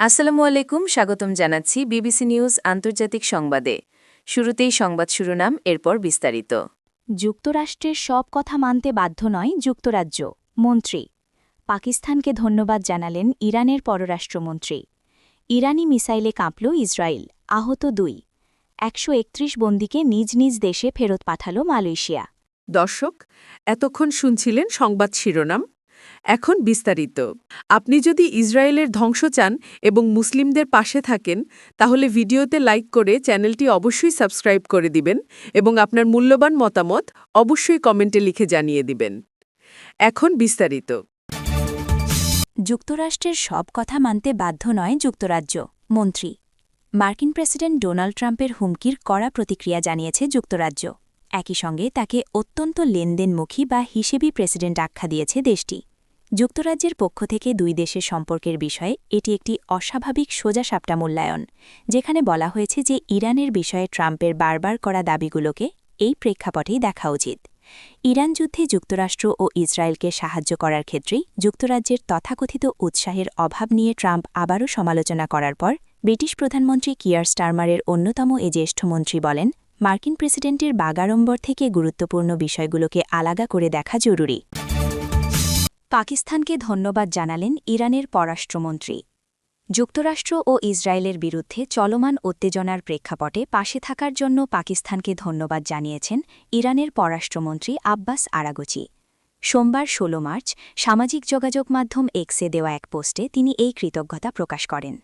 আসসালামু আলাইকুম, স্বাগতম জানাচ্ছি বিবিসি নিউজ আন্তর্জাতিক সংবাদে। শুরুতেই সংবাদ শিরোনাম, এরপর বিস্তারিত। যুক্তরাষ্ট্রের সব কথা মানতে বাধ্য নয় যুক্তরাজ্য, মন্ত্রী। পাকিস্তানকে ধন্যবাদ জানালেন ইরানের পররাষ্ট্রমন্ত্রী। ইরানি মিসাইলে কাঁপল ইসরায়েল, আহত ২। ১৩১ বন্দীকে নিজ নিজ দেশে ফেরত পাঠাল মালয়েশিয়া। দর্শক, এতক্ষণ শুনছিলেন সংবাদ শিরোনাম। এখন বিস্তারিত। আপনি যদি ইসরায়েলের ধ্বংস চান এবং মুসলিমদের পাশে থাকেন, তাহলে ভিডিওতে লাইক করে চ্যানেলটি অবশ্যই সাবস্ক্রাইব করে দিবেন এবং আপনার মূল্যবান মতামত অবশ্যই কমেন্টে লিখে জানিয়ে দিবেন। এখন বিস্তারিত। যুক্তরাষ্ট্রের সব কথা মানতে বাধ্য নয় যুক্তরাজ্য, মন্ত্রী। মার্কিন প্রেসিডেন্ট ডোনাল্ড ট্রাম্পের হুমকির কড়া প্রতিক্রিয়া জানিয়েছে যুক্তরাজ্য। একই সঙ্গে তাকে অত্যন্ত লেনদেনমুখী বা হিসেবি প্রেসিডেন্ট আখ্যা দিয়েছে দেশটি। যুক্তরাজ্যের পক্ষ থেকে দুই দেশের সম্পর্কের বিষয়ে এটি একটি অস্বাভাবিক সোজাসাপটা মূল্যায়ন, যেখানে বলা হয়েছে যে ইরানের বিষয়ে ট্রাম্পের বারবার করা দাবিগুলোকে এই প্রেক্ষাপটেই দেখা উচিত। ইরান যুদ্ধে যুক্তরাষ্ট্র ও ইসরায়েলকে সাহায্য করার ক্ষেত্রেই যুক্তরাজ্যের তথাকথিত উৎসাহের অভাব নিয়ে ট্রাম্প আবারও সমালোচনা করার পর ব্রিটিশ প্রধানমন্ত্রী কিয়ার স্টারমারের অন্যতম এ জ্যেষ্ঠ মন্ত্রী বলেন, মার্কিন প্রেসিডেন্টের বাগাড়ম্বর থেকে গুরুত্বপূর্ণ বিষয়গুলোকে আলাদা করে দেখা জরুরি। পাকিস্তানকে ধন্যবাদ জানালেন ইরানের পররাষ্ট্রমন্ত্রী। যুক্তরাষ্ট্র ও ইসরায়েলের বিরুদ্ধে চলমান উত্তেজনার প্রেক্ষাপটে পাশে থাকার জন্য পাকিস্তানকে ধন্যবাদ জানিয়েছেন ইরানের পররাষ্ট্রমন্ত্রী আব্বাস আরাগচি। সোমবার ১৬ মার্চ সামাজিক যোগাযোগ মাধ্যম এক্সে দেওয়া এক পোস্টে তিনি এই কৃতজ্ঞতা প্রকাশ করেন।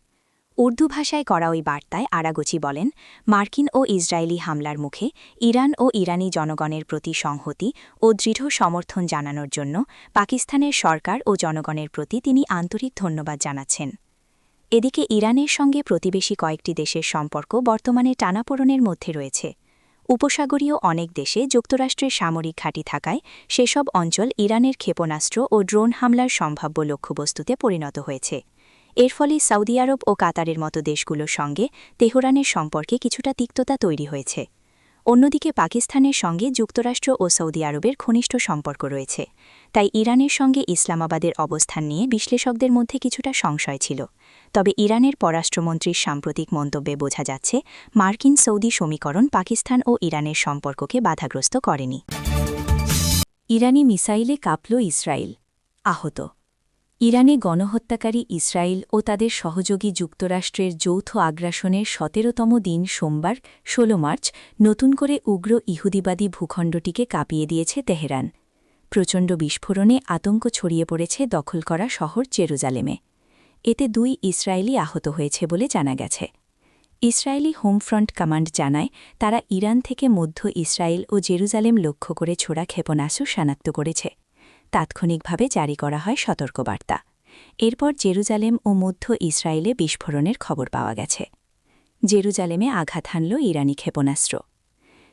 উর্দু ভাষায় করা ওই বার্তায় আরাগচি বলেন, মার্কিন ও ইসরায়েলি হামলার মুখে ইরান ও ইরানি জনগণের প্রতি সংহতি ও দৃঢ় সমর্থন জানানোর জন্য পাকিস্তানের সরকার ও জনগণের প্রতি তিনি আন্তরিক ধন্যবাদ জানাচ্ছেন। এদিকে ইরানের সঙ্গে প্রতিবেশী কয়েকটি দেশের সম্পর্ক বর্তমানে টানাপোড়েনের মধ্যে রয়েছে। উপসাগরীয় অনেক দেশে যুক্তরাষ্ট্রের সামরিক ঘাঁটি থাকায় সেসব অঞ্চল ইরানের ক্ষেপণাস্ত্র ও ড্রোন হামলার সম্ভাব্য লক্ষ্যবস্তুতে পরিণত হয়েছে। এর ফলে সৌদি আরব ও কাতারের মতো দেশগুলোর সঙ্গে তেহরানের সম্পর্কে কিছুটা তিক্ততা তৈরি হয়েছে। অন্যদিকে পাকিস্তানের সঙ্গে যুক্তরাষ্ট্র ও সৌদি আরবের ঘনিষ্ঠ সম্পর্ক রয়েছে, তাই ইরানের সঙ্গে ইসলামাবাদের অবস্থান নিয়ে বিশ্লেষকদের মধ্যে কিছুটা সংশয় ছিল। তবে ইরানের পররাষ্ট্রমন্ত্রীর সাম্প্রতিক মন্তব্যে বোঝা যাচ্ছে, মার্কিন সৌদি সমীকরণ পাকিস্তান ও ইরানের সম্পর্ককে বাধাগ্রস্ত করেনি। ইরানি মিসাইলে কাঁপল ইসরায়েল, আহত। ইরানে গণহত্যাকারী ইসরায়েল ও তাদের সহযোগী যুক্তরাষ্ট্রের যৌথ আগ্রাসনের ১৭তম দিন সোমবার ১৬ মার্চ নতুন করে উগ্র ইহুদিবাদী ভূখণ্ডটিকে কাঁপিয়ে দিয়েছে তেহরান। প্রচণ্ড বিস্ফোরণে আতঙ্ক ছড়িয়ে পড়েছে দখল করা শহর জেরুজালেমে। এতে ২ ইসরায়েলি আহত হয়েছে বলে জানা গেছে। ইসরায়েলি হোমফ্রন্ট কমান্ড জানায়, তারা ইরান থেকে মধ্য ইসরায়েল ও জেরুজালেম লক্ষ্য করে ছোড়া ক্ষেপণাস্ত্র শনাক্ত করেছে। তাৎক্ষণিকভাবে জারি করা হয় সতর্কবার্তা। এরপর জেরুজালেম ও মধ্য ইসরায়েলে বিস্ফোরণের খবর পাওয়া গেছে। জেরুজালেমে আঘাত হানল ইরানি ক্ষেপণাস্ত্র।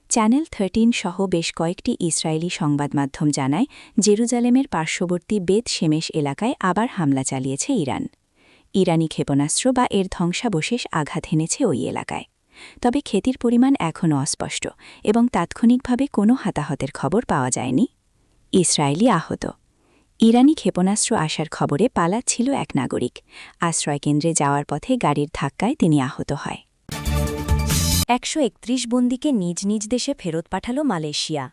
চ্যানেল 13 সহ বেশ কয়েকটি ইসরায়েলি সংবাদমাধ্যম জানায়, জেরুজালেমের পার্শ্ববর্তী বেত শেমেশ এলাকায় আবার হামলা চালিয়েছে ইরান। ইরানি ক্ষেপণাস্ত্র বা এর ধ্বংসাবশেষ আঘাত হেনেছে ওই এলাকায়। তবে ক্ষতির পরিমাণ এখনও অস্পষ্ট এবং তাৎক্ষণিকভাবে কোনো হতাহতের খবর পাওয়া যায়নি। ইসরায়েলি আহত। ইরানি ক্ষেপণাস্ত্র আসার খবরে পালাচ্ছিল এক নাগরিক। আশ্রয়কেন্দ্রে যাওয়ার পথে গাড়ির ধাক্কায় তিনি আহত হয়। ১৩১ বন্দীকে নিজ নিজ দেশে ফেরত পাঠাল মালয়েশিয়া।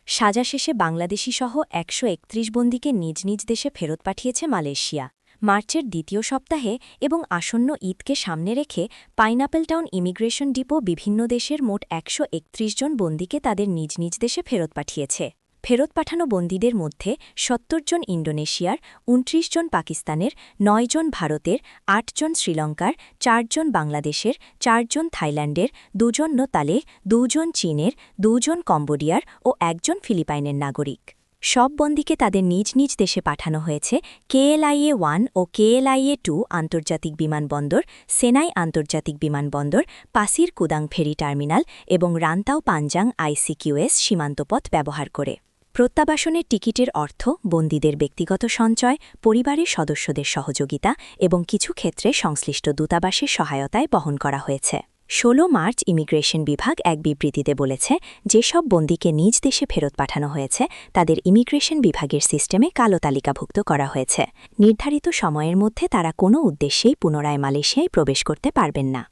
সাজা শেষে বাংলাদেশিসহ ১৩১ বন্দীকে নিজ নিজ দেশে ফেরত পাঠিয়েছে মালয়েশিয়া। মার্চের দ্বিতীয় সপ্তাহে এবং আসন্ন ঈদকে সামনে রেখে পাইনাপেল টাউন ইমিগ্রেশন ডিপো বিভিন্ন দেশের মোট ১৩১ জন বন্দীকে তাদের নিজ নিজ দেশে ফেরত পাঠিয়েছে। ফেরত পাঠানো বন্দীদের মধ্যে ৭০ জন ইন্দোনেশিয়ার, ২৯ জন পাকিস্তানের, ৯ জন ভারতের, ৮ জন শ্রীলঙ্কার, ৪ জন বাংলাদেশের, ৪ জন থাইল্যান্ডের, ২ জন নেপালের, ২ জন চীনের, ২ জন কম্বোডিয়ার ও ১ জন ফিলিপাইনের নাগরিক। সব বন্দীকে তাদের নিজ নিজ দেশে পাঠানো হয়েছে KLIA-1 ও KLIA-2 আন্তর্জাতিক বিমানবন্দর, সেনাই আন্তর্জাতিক বিমানবন্দর, পাসির কুদাং ফেরি টার্মিনাল এবং রান্তাও পাঞ্জাং ICQS সীমান্তপথ ব্যবহার করে। প্রত্যাবাসনের টিকিটের অর্থ বন্দীদের ব্যক্তিগত সঞ্চয়, পরিবারের সদস্যদের সহযোগিতা এবং কিছু ক্ষেত্রে সংশ্লিষ্ট দূতাবাসের সহায়তায় বহন করা হয়েছে। 16 মার্চ ইমিগ্রেশন বিভাগ এক বিবৃতিতে বলেছে যেসব বন্দীকে নিজ দেশে ফেরত পাঠানো হয়েছে তাদের ইমিগ্রেশন বিভাগের সিস্টেমে কালো তালিকাভুক্ত করা হয়েছে। নির্ধারিত সময়ের মধ্যে তারা কোনো উদ্দেশ্যেই পুনরায় মালয়েশিয়ায় প্রবেশ করতে পারবেন না।